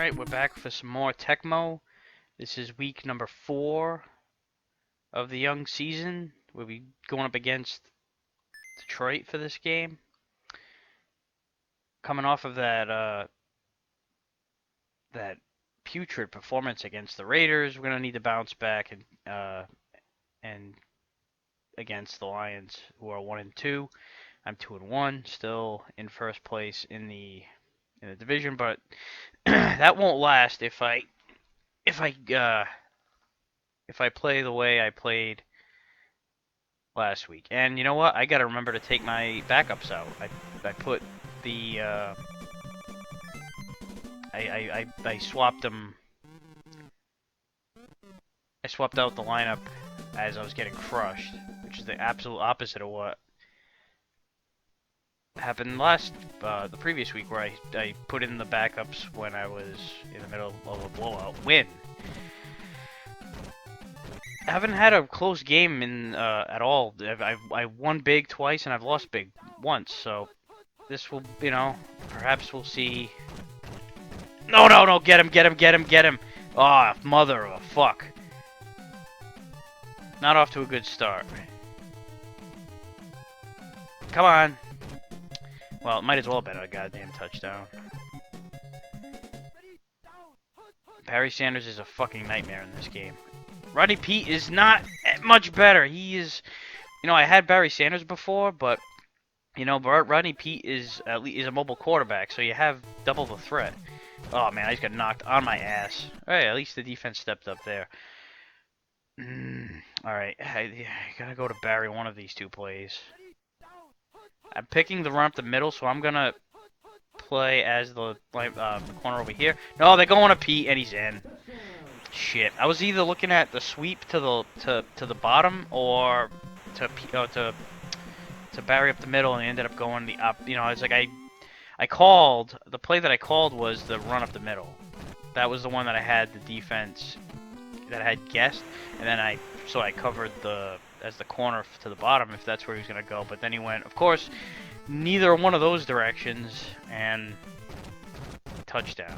Alright, we're back for some more Tecmo. This is week number 4 of the young season. We'll be going up against Detroit for this game. Coming off of that putrid performance against the Raiders, we're gonna need to bounce back and against the Lions, who are 1-2. I'm 2-1, still in first place in the division, but that won't last if I play the way I played last week. And you know what? I gotta remember to take my backups out. I put the I swapped them. I swapped out the lineup as I was getting crushed, which is the absolute opposite of what happened the previous week, where I put in the backups when I was in the middle of a blowout win. I haven't had a close game in at all. I won big twice and I've lost big once. So this will, perhaps we'll see. No! Get him! Ah, oh, mother of a fuck! Not off to a good start. Come on. Well, it might as well have been a goddamn touchdown. Barry Sanders is a fucking nightmare in this game. Rodney Peete is not much better. He is, I had Barry Sanders before, but Rodney Peete is a mobile quarterback, so you have double the threat. Oh man, I just got knocked on my ass. Hey, at least the defense stepped up there. All right, I gotta go to Barry one of these two plays. I'm picking the run up the middle, so I'm gonna play as the corner over here. No, they're going to Pete, and he's in. Shit, I was either looking at the sweep to the bottom or to Barry up the middle, and ended up going the up. It's like I called the play that I called was the run up the middle. That was the one that I had the defense that I had guessed, and then I covered as the corner to the bottom if that's where he was gonna go. But then he went, of course, neither one of those directions, and touchdown.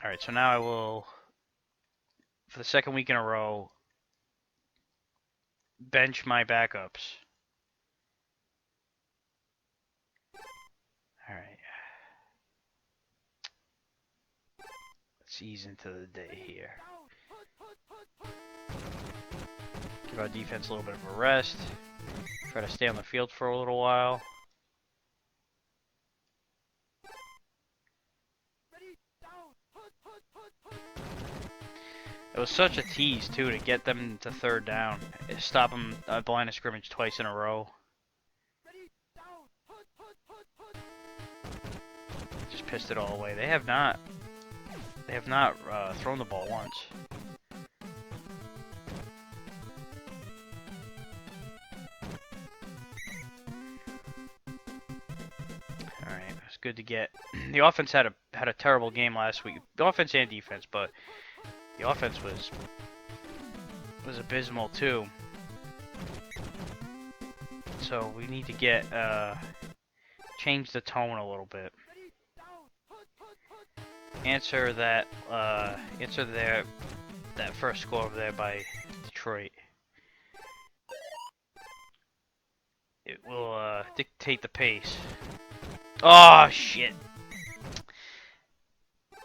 Alright, so now I will, for the second week in a row, bench my backups. Alright. Let's ease into the day here. Give our defense a little bit of a rest. Try to stay on the field for a little while. It was such a tease, too, to get them to third down. Stop them at the line of scrimmage twice in a row. Just pissed it all away. They have not thrown the ball once. Alright, it's good to get. The offense had a terrible game last week. The offense and defense, but the offense was abysmal too. So we need to get change the tone a little bit. Answer that first score over there by Detroit. It will dictate the pace. Oh shit.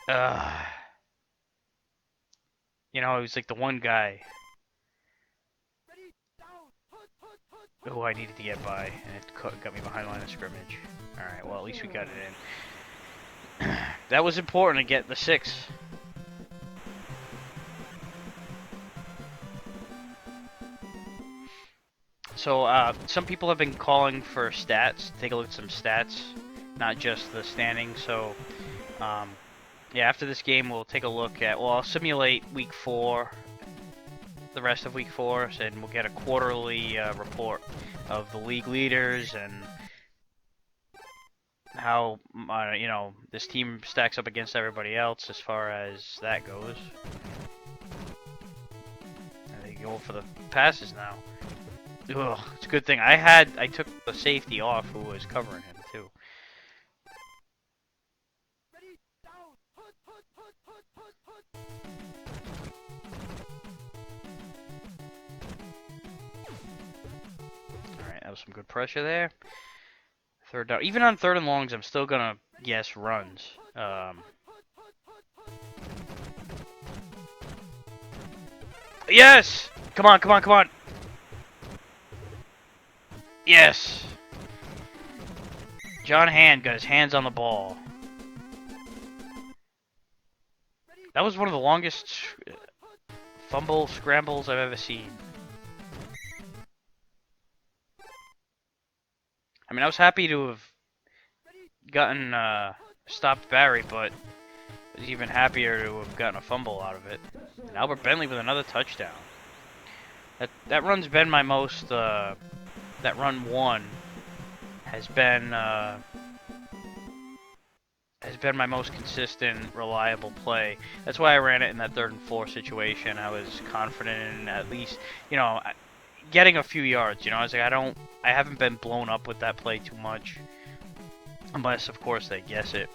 It was like the one guy who I needed to get by, and it got me behind the line of scrimmage. Alright, well, at least we got it in. That was important to get the 6. So, some people have been calling for stats. Take a look at some stats, not just the standings. So, yeah, after this game, we'll take a look at, I'll simulate week 4, the rest of week 4, and we'll get a quarterly report of the league leaders and how, this team stacks up against everybody else as far as that goes. And they go for the passes now. Ugh, it's a good thing I took the safety off who was covering him too. some good pressure there. Third down. Even on third and longs, I'm still gonna guess runs. Yes! Come on, come on, come on! Yes! John Hand got his hands on the ball. That was one of the longest fumble scrambles I've ever seen. I mean, I was happy to have gotten stopped Barry, but I was even happier to have gotten a fumble out of it. And Albert Bentley with another touchdown. That run's been my most. That run one has been my most consistent, reliable play. That's why I ran it in that 3rd and 4 situation. I was confident in at least, you know, getting a few yards. You know, I was like, I haven't been blown up with that play too much, unless of course they guess it.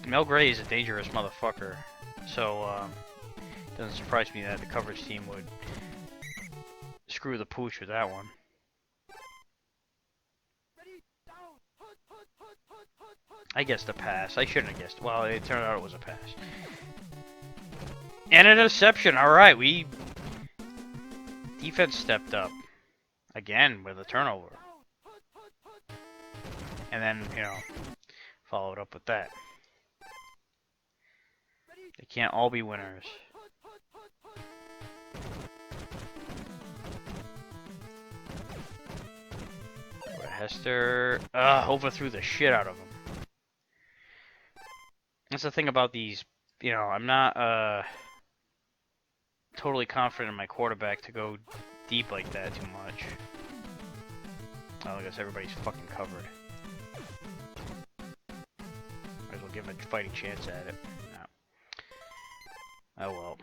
Mel Gray is a dangerous motherfucker, so it doesn't surprise me that the coverage team would screw the pooch with that one. I guessed a pass. I shouldn't have guessed. Well, it turned out it was a pass. And an interception. Alright, defense stepped up. Again, with a turnover. And then, you know, followed up with that. They can't all be winners. Hester overthrew the shit out of him. That's the thing about these, you know, I'm not totally confident in my quarterback to go deep like that too much. Oh, I guess everybody's fucking covered. Might as well give him a fighting chance at it. No. Oh well.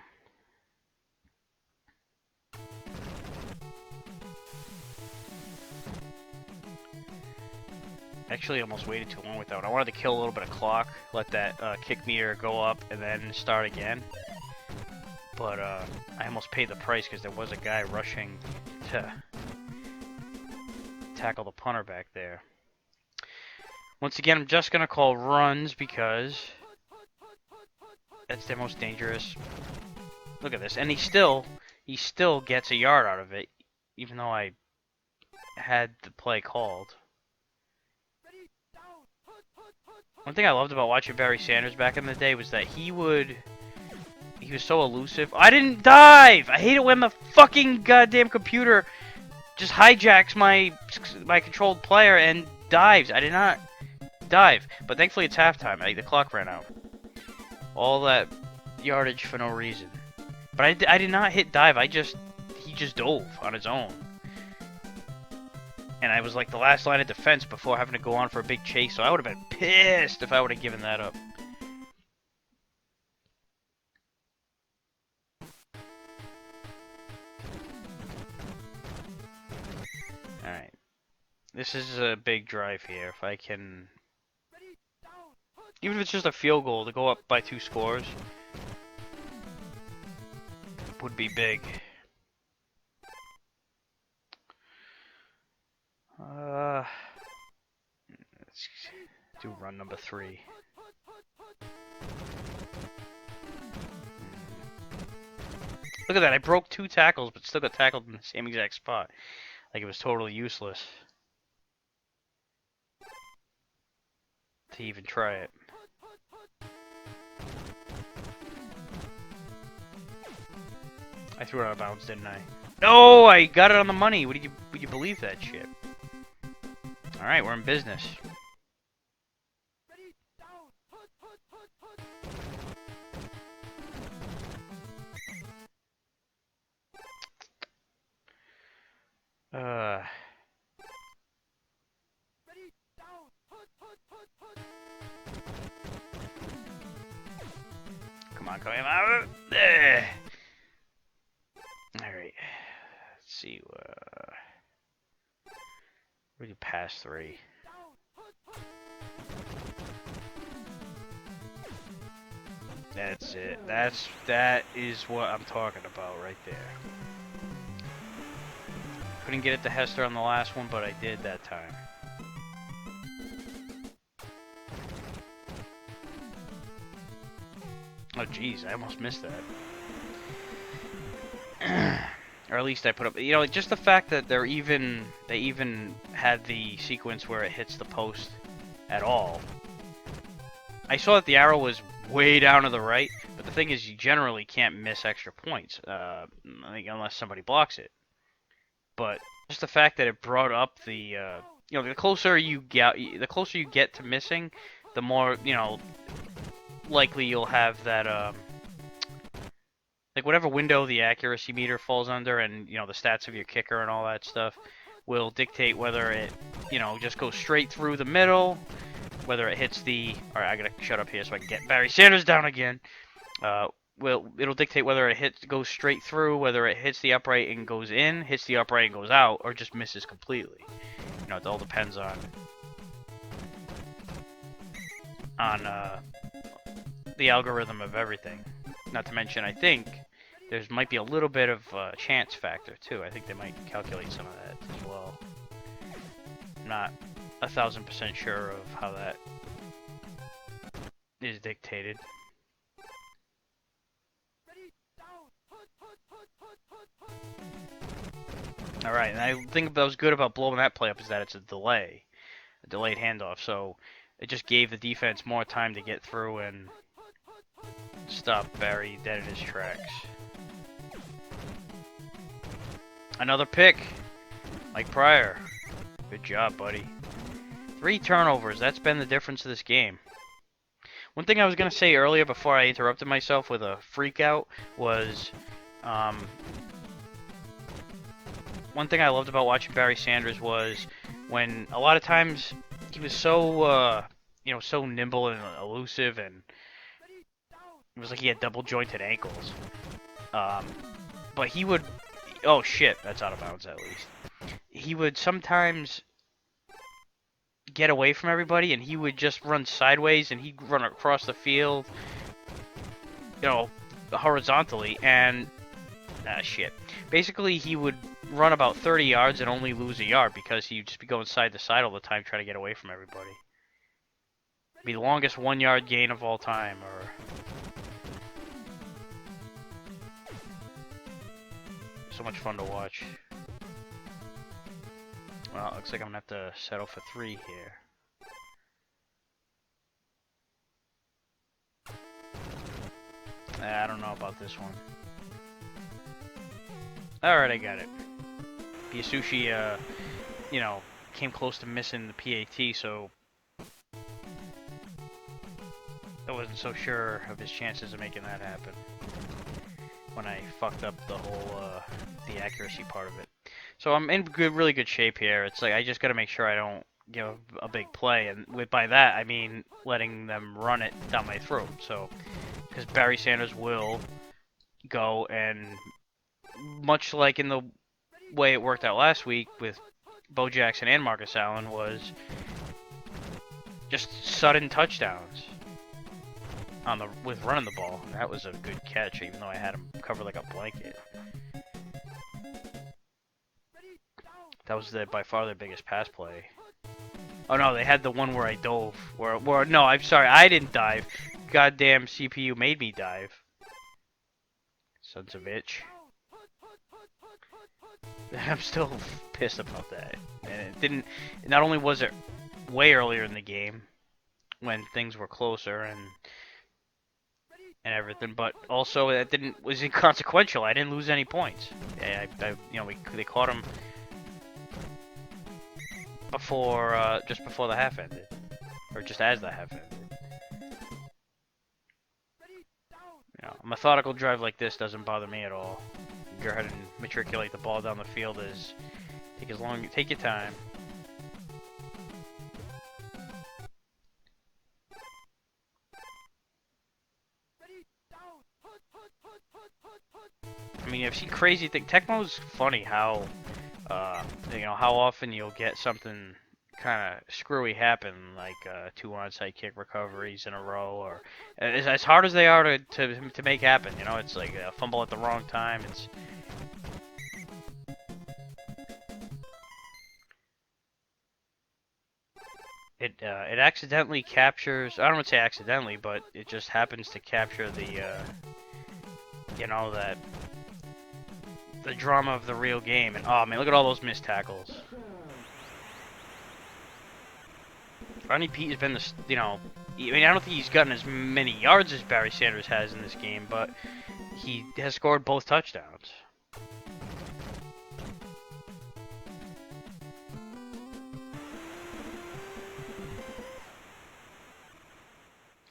Actually, almost waited too long with that one. I wanted to kill a little bit of clock, let that kick meter go up, and then start again. But I almost paid the price because there was a guy rushing to tackle the punter back there. Once again, I'm just going to call runs because that's their most dangerous. Look at this. And he still gets a yard out of it, even though I had the play called. One thing I loved about watching Barry Sanders back in the day was that he was so elusive. I didn't dive! I hate it when the fucking goddamn computer just hijacks my controlled player and dives. I did not dive. But thankfully it's halftime. The clock ran out. All that yardage for no reason. But I did not hit dive. He just dove on his own. And I was like the last line of defense before having to go on for a big chase, so I would have been pissed if I would have given that up. Alright. This is a big drive here. If I can... Even if it's just a field goal to go up by 2 scores, would be big. Let's do run number 3. Look at that, I broke 2 tackles, but still got tackled in the same exact spot. Like it was totally useless to even try it. I threw it out of bounds, didn't I? No, I got it on the money. Would you believe that shit? Alright, we're in business. Come on, come on. Alright. Let's see. We do pass 3. That's it. That is what I'm talking about right there. Couldn't get it to Hester on the last one, but I did that time. Oh jeez, I almost missed that. Or at least I put up, you know, just the fact that they even had the sequence where it hits the post at all. I saw that the arrow was way down to the right, but the thing is, you generally can't miss extra points, I think, unless somebody blocks it. But just the fact that it brought up the, you know, the closer you get to missing, the more, you know, likely you'll have that, like whatever window the accuracy meter falls under, and you know the stats of your kicker and all that stuff will dictate whether it, you know, just goes straight through the middle, whether it hits the. All right, I gotta shut up here so I can get Barry Sanders down again. Well, it'll dictate whether it goes straight through, whether it hits the upright and goes in, hits the upright and goes out, or just misses completely. You know, it all depends on the algorithm of everything. Not to mention, I think there might be a little bit of chance factor too. I think they might calculate some of that as well. I'm not 1000% sure of how that is dictated. Alright, and I think that was good about blowing that play up is that it's a delayed handoff, so it just gave the defense more time to get through and stop Barry dead in his tracks. Another pick, like prior. Good job, buddy. 3 turnovers, that's been the difference of this game. One thing I was going to say earlier before I interrupted myself with a freak out was, one thing I loved about watching Barry Sanders was when a lot of times he was so, you know, so nimble and elusive, and it was like he had double jointed ankles. But he would, oh shit, that's out of bounds at least. He would sometimes get away from everybody, and he would just run sideways, and he'd run across the field, you know, horizontally, and shit. Basically, he would run about 30 yards and only lose a yard because he'd just be going side to side all the time trying to get away from everybody. It'd be the longest 1-yard gain of all time, or so much fun to watch. Well, it looks like I'm gonna have to settle for 3 here. I don't know about this one. Alright, I got it. Piasushi, you know, came close to missing the PAT, so I wasn't so sure of his chances of making that happen when I fucked up the whole, the accuracy part of it. So I'm in really good shape here. It's like I just gotta make sure I don't give a big play, and by that I mean letting them run it down my throat. So, because Barry Sanders will go and, much like in the way it worked out last week with Bo Jackson and Marcus Allen, was just sudden touchdowns on with running the ball. And that was a good catch, even though I had him covered like a blanket. That was by far their biggest pass play. Oh no, they had the one where I dove. No, I'm sorry, I didn't dive. Goddamn CPU made me dive. Sons of bitch. I'm still pissed about that. And it didn't. Not only was it way earlier in the game when things were closer and everything, but also it was inconsequential. I didn't lose any points. You know, they caught him before, just before the half ended, or just as the half ended. You know, a methodical drive like this doesn't bother me at all. Go ahead and matriculate the ball down the field. Take your time. I mean, I've seen crazy things. Tecmo's funny how, you know, how often you'll get something kind of screwy happen, like 2 onside kick recoveries in a row, or as hard as they are to make happen. You know, it's like a fumble at the wrong time. It accidentally captures. I don't want to say accidentally, but it just happens to capture the you know, that the drama of the real game. And oh man, look at all those missed tackles. Ronnie Pete has been the, you know, I mean, I don't think he's gotten as many yards as Barry Sanders has in this game, but he has scored both touchdowns.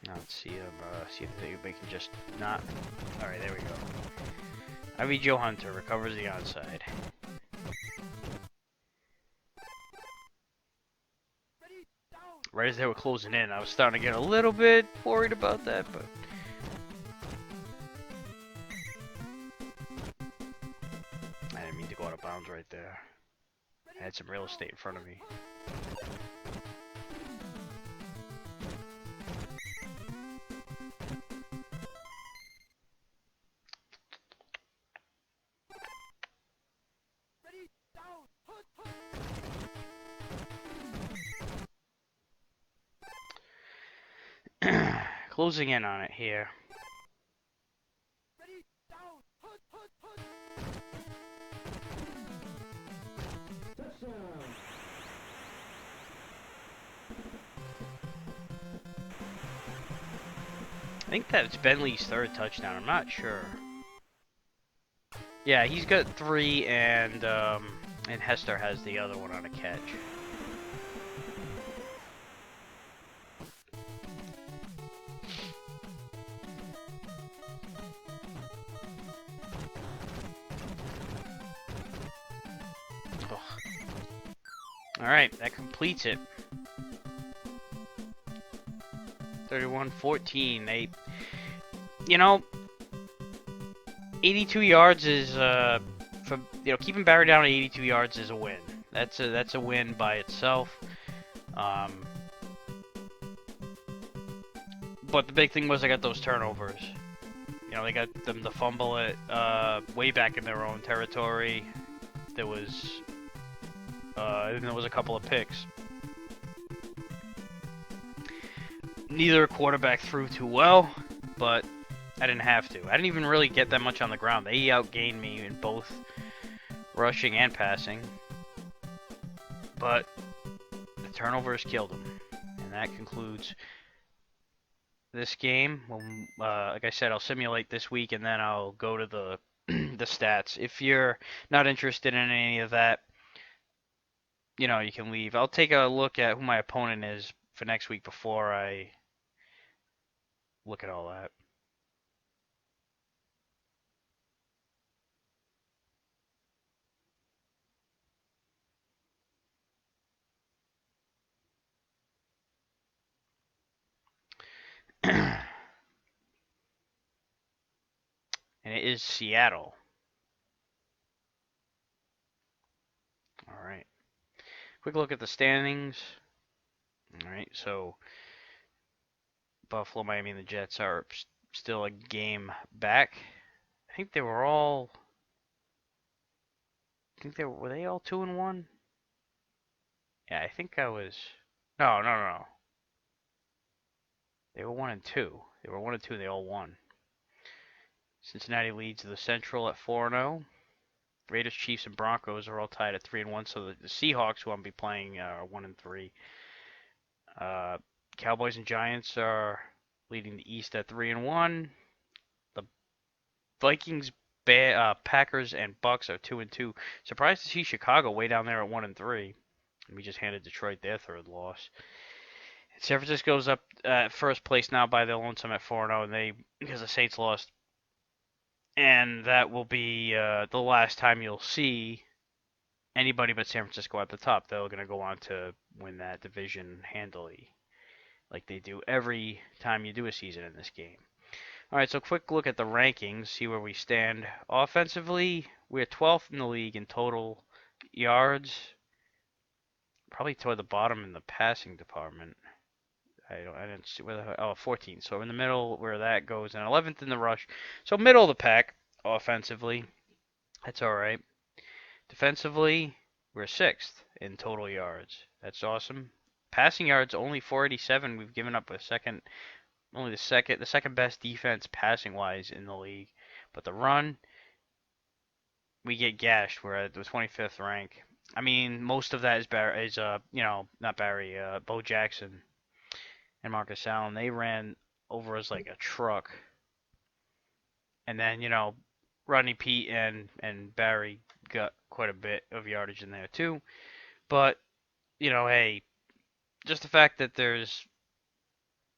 Now let's see him. See if they can just not. All right, there we go. Ivy Joe Hunter recovers the onside. Right as they were closing in, I was starting to get a little bit worried about that, but I didn't mean to go out of bounds right there. I had some real estate in front of me. Closing in on it here. I think that's Bentley's third touchdown. I'm not sure. Yeah, he's got 3, and Hester has the other one on a catch. Alright, that completes it. 31-14. They, you know, 82 yards is for, you know, keeping Barry down at 82 yards is a win. That's a win by itself. But the big thing was they got those turnovers. You know, they got them to fumble it way back in their own territory. There was a couple of picks. Neither quarterback threw too well, but I didn't have to. I didn't even really get that much on the ground. They outgained me in both rushing and passing. But the turnovers killed them. And that concludes this game. Well, like I said, I'll simulate this week and then I'll go to the the stats. If you're not interested in any of that, you know, you can leave. I'll take a look at who my opponent is for next week before I look at all that. And it is Seattle. All right. Quick look at the standings. All right, so Buffalo, Miami, and the Jets are still a game back. I think they were all. I think were they all 2-1? Yeah, I think I was. No. They were 1-2. They were 1-2. They all won. Cincinnati leads the Central at 4-0. Raiders, Chiefs, and Broncos are all tied at 3-1. So the Seahawks, who I'll be playing, are 1-3. Cowboys and Giants are leading the East at 3-1. The Vikings, Packers, and Bucks are 2-2. Surprised to see Chicago way down there at 1-3. We just handed Detroit their third loss. San Francisco's up at first place now by their lonesome at 4-0, and because the Saints lost. And that will be the last time you'll see anybody but San Francisco at the top. They're going to go on to win that division handily, like they do every time you do a season in this game. All right, so quick look at the rankings, see where we stand. Offensively, we're 12th in the league in total yards. Probably toward the bottom in the passing department. I didn't see where the 14. So in the middle where that goes, and 11th in the rush. So middle of the pack offensively. That's all right. Defensively, we're sixth in total yards. That's awesome. Passing yards only 487. We've given up a second, only the second best defense passing wise in the league. But the run, we get gashed. We're at the 25th rank. I mean, most of that is not Barry, Bo Jackson and Marcus Allen. They ran over us like a truck. And then, Rodney Pete and Barry got quite a bit of yardage in there too. But, hey, just the fact that there's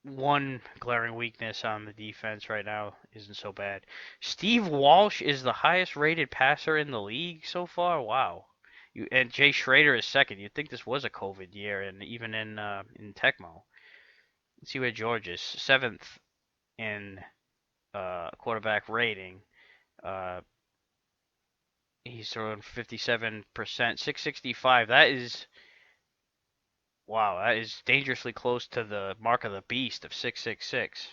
one glaring weakness on the defense right now isn't so bad. Steve Walsh is the highest rated passer in the league so far. Wow. And Jay Schrader is second. You'd think this was a COVID year, and even in Tecmo. Let's see where George is. Seventh in quarterback rating. Uh, he's throwing 57%, 665. That is wow. That is dangerously close to the mark of the beast of 666.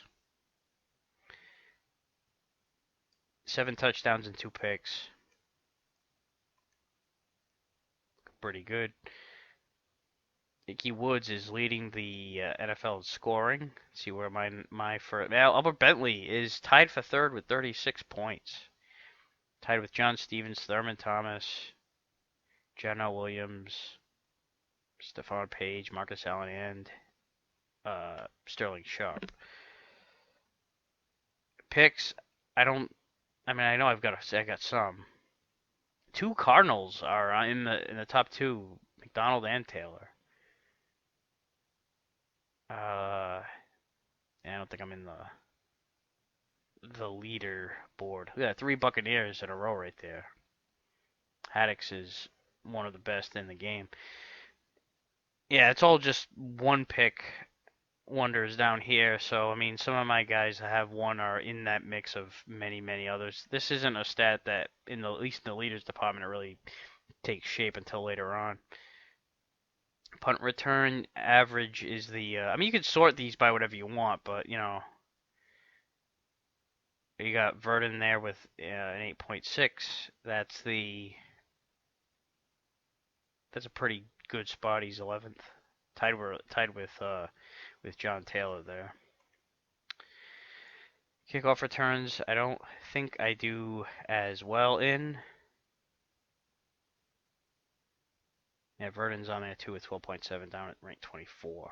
7 touchdowns and 2 picks. Pretty good. Ickey Woods is leading the NFL in scoring. Let's see where my first. Now Albert Bentley is tied for third with 36 points. Tied with John Stevens, Thurman Thomas, Jenna Williams, Stephon Page, Marcus Allen, and Sterling Sharp. Picks. I don't. I mean, I know I got some. 2 Cardinals are in the top 2, McDonald and Taylor. I don't think I'm in the leader board. Yeah, 3 Buccaneers in a row right there. Haddix is one of the best in the game. Yeah, it's all just one pick wonders down here. So, I mean, some of my guys that have one are in that mix of many, many others. This isn't a stat that, at least in the leaders department, it really takes shape until later on. Punt return average is I mean, you can sort these by whatever you want, but, you got Verdon there with an 8.6. That's a pretty good spot. He's 11th, tied with John Taylor there. Kickoff returns, I don't think I do as well in. Yeah, Verdon's on there too with 12.7, down at rank 24.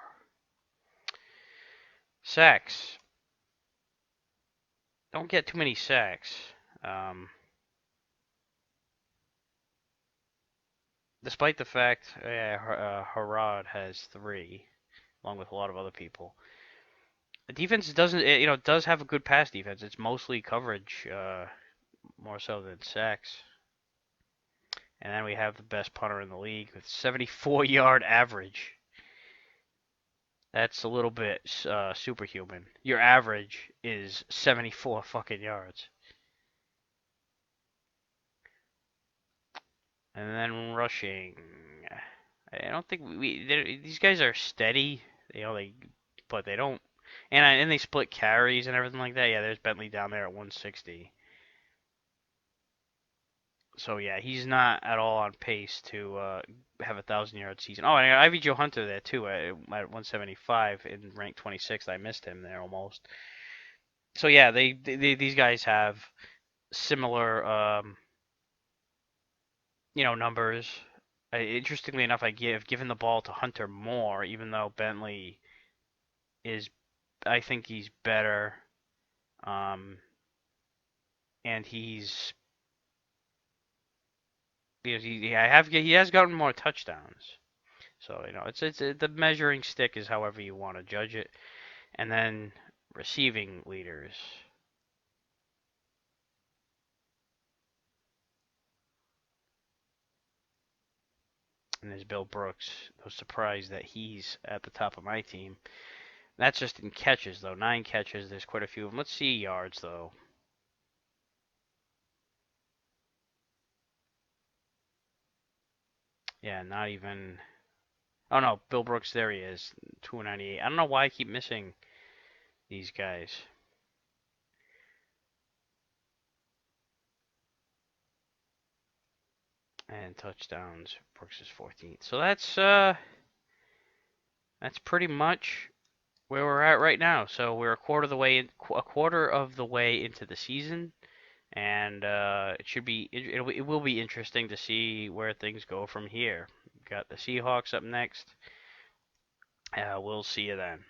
Sacks. Don't get too many sacks. Despite the fact, Harad has 3, along with a lot of other people. The defense does have a good pass defense. It's mostly coverage, more so than sacks. And then we have the best punter in the league with 74-yard average. That's a little bit superhuman. Your average is 74 fucking yards. And then rushing. I don't think these guys are steady. But they don't. And they split carries and everything like that. Yeah, there's Bentley down there at 160. So yeah, he's not at all on pace to have a 1,000-yard season. Oh, and I got Ivy Joe Hunter there too at 175 in rank 26. I missed him there almost. So yeah, these guys have similar numbers. Interestingly enough, given the ball to Hunter more, even though Bentley is, I think he's better, and he's because he has gotten more touchdowns. So it's the measuring stick is however you want to judge it, and then receiving leaders. And there's Bill Brooks. No surprise that he's at the top of my team. That's just in catches, though. 9 catches. There's quite a few of them. Let's see yards, though. Yeah, not even Oh no, Bill Brooks, there he is. 298. I don't know why I keep missing these guys. And touchdowns, Brooks is 14th. So that's pretty much where we're at right now. So we're a quarter of the way into the season, and it will be interesting to see where things go from here. Got the Seahawks up next. We'll see you then.